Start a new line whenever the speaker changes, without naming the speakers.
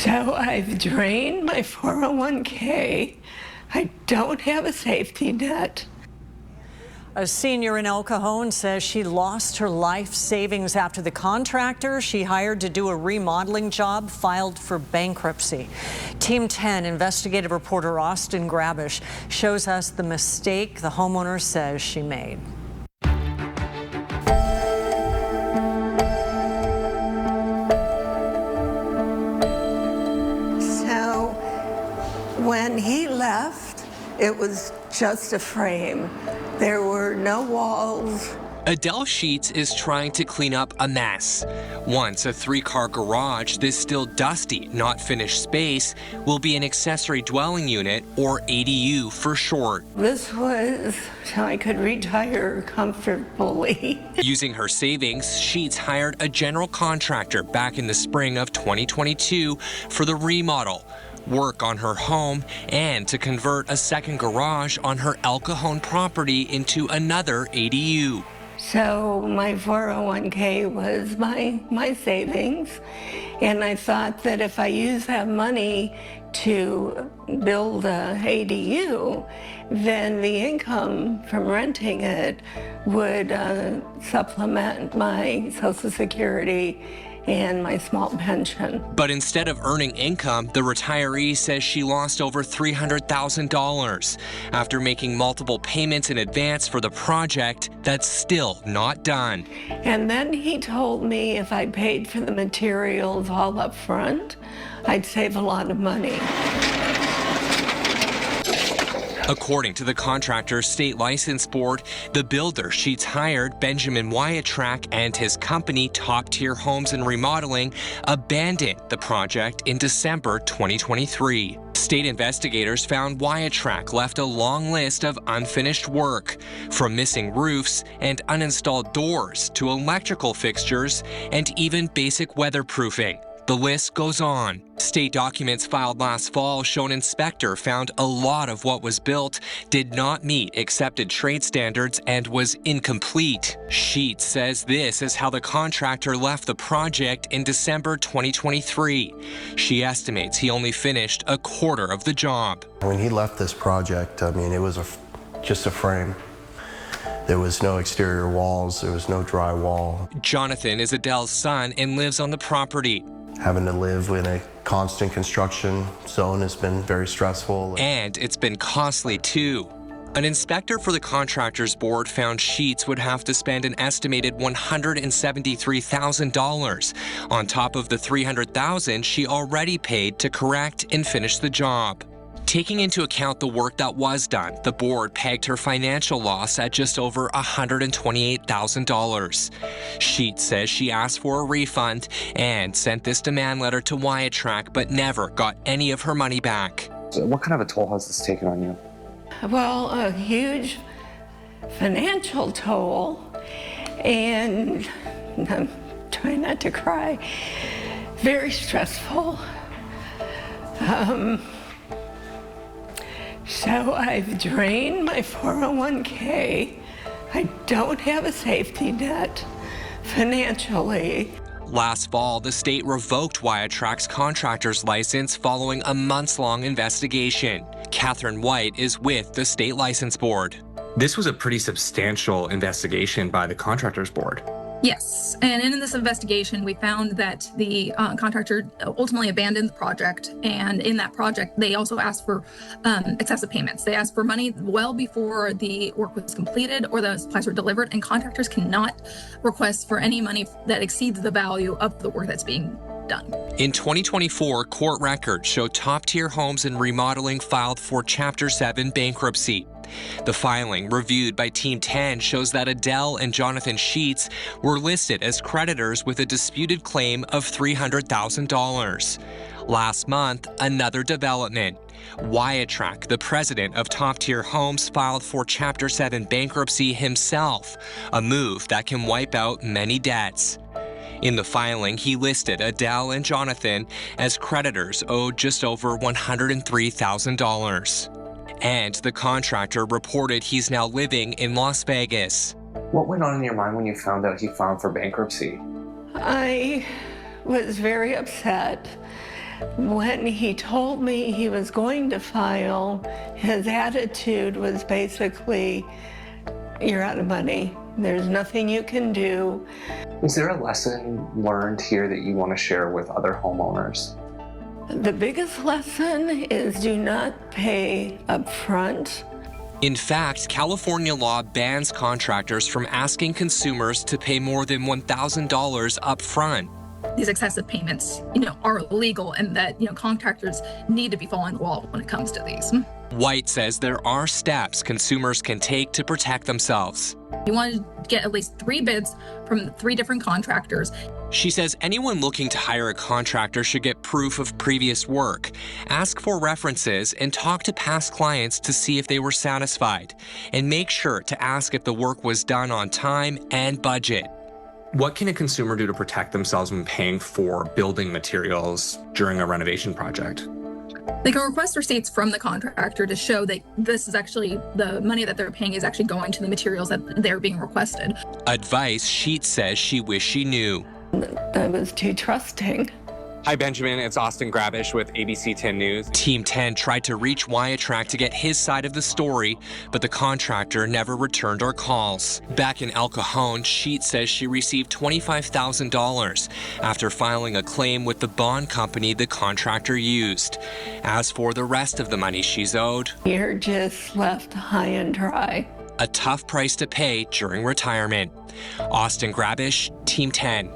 So I've drained my 401k. I don't have a safety net.
A senior in El Cajon says she lost her life savings after the contractor she hired to do a remodeling job filed for bankruptcy. Team 10 investigative reporter Austin Grabish shows us the mistake the homeowner says she made.
So when he left, it was just a frame. There were no walls.
Adele Sheets is trying to clean up a mess. Once a 3-car garage, this still dusty, not finished space will be an accessory dwelling unit, or ADU for short.
This was so I could retire comfortably.
Using her savings, Sheets hired a general contractor back in the spring of 2022 for the remodel, work on her home, and to convert a second garage on her El Cajon property into another ADU.
So my 401k was my savings, and I thought that if I use that money to build a ADU, then the income from renting it would supplement my Social Security and my small pension.
But instead of earning income, the retiree says she lost over $300,000 after making multiple payments in advance for the project that's still not done.
And then he told me if I paid for the materials all up front, I'd save a lot of money.
According to the contractor's state license board, the builder Sheets hired, Benjamin Wyattrack, and his company, Top Tier Homes and Remodeling, abandoned the project in December 2023. State investigators found Wyattrack left a long list of unfinished work, from missing roofs and uninstalled doors to electrical fixtures and even basic weatherproofing. The list goes on. State documents filed last fall show an inspector found a lot of what was built did not meet accepted trade standards and was incomplete. Sheets says this is how the contractor left the project in December 2023. She estimates he only finished a quarter of the job.
When he left this project, I mean, it was just a frame. There was no exterior walls, there was no drywall.
Jonathan is Adele's son and lives on the property.
Having to live in a constant construction zone has been very stressful.
And it's been costly too. An inspector for the contractors board found Sheets would have to spend an estimated $173,000 on top of the $300,000 she already paid to correct and finish the job. Taking into account the work that was done, the board pegged her financial loss at just over $128,000. Sheets says she asked for a refund and sent this demand letter to Wyattrack, but never got any of her money back.
So what kind of a toll has this taken on you?
Well, a huge financial toll, and I'm trying not to cry. Very stressful. So I've drained my 401k. I don't have a safety net financially.
Last fall, the state revoked Wyattrack's contractor's license following a months-long investigation. Catherine White is with the state license board.
This was a pretty substantial investigation by the contractors board.
Yes, and in this investigation, we found that the contractor ultimately abandoned the project, and in that project, they also asked for excessive payments. They asked for money well before the work was completed or the supplies were delivered, and contractors cannot request for any money that exceeds the value of the work that's being done.
In 2024, court records show Top Tier Homes and Remodeling filed for Chapter 7 bankruptcy. The filing, reviewed by Team 10, shows that Adele and Jonathan Sheets were listed as creditors with a disputed claim of $300,000. Last month, another development. Wyattrack, the president of Top Tier Homes, filed for Chapter 7 bankruptcy himself, a move that can wipe out many debts. In the filing, he listed Adele and Jonathan as creditors owed just over $103,000. And the contractor reported he's now living in Las Vegas.
What went on in your mind when you found out he filed for bankruptcy?
I was very upset. When he told me he was going to file, his attitude was basically, you're out of money. There's nothing you can do.
Is there a lesson learned here that you want to share with other homeowners?
The biggest lesson is do not pay up front.
In fact, California law bans contractors from asking consumers to pay more than $1,000 up front.
These excessive payments, are illegal, and that, contractors need to be following the law when it comes to these.
White says there are steps consumers can take to protect themselves.
You want to get at least 3 bids from 3 different contractors.
She says anyone looking to hire a contractor should get proof of previous work, ask for references, and talk to past clients to see if they were satisfied, and make sure to ask if the work was done on time and budget.
What can a consumer do to protect themselves when paying for building materials during a renovation project?
They can request receipts from the contractor to show that this is actually the money that they're paying is actually going to the materials that they're being requested.
Advice Sheet says she wished she knew.
I was too trusting.
Hi, Benjamin. It's Austin Grabish with ABC 10 News.
Team 10 tried to reach Wyatrack to get his side of the story, but the contractor never returned our calls. Back in El Cajon, Sheet says she received $25,000 after filing a claim with the bond company the contractor used. As for the rest of the money she's owed,
You're just left high and dry.
a tough price to pay during retirement. Austin Grabish, Team 10.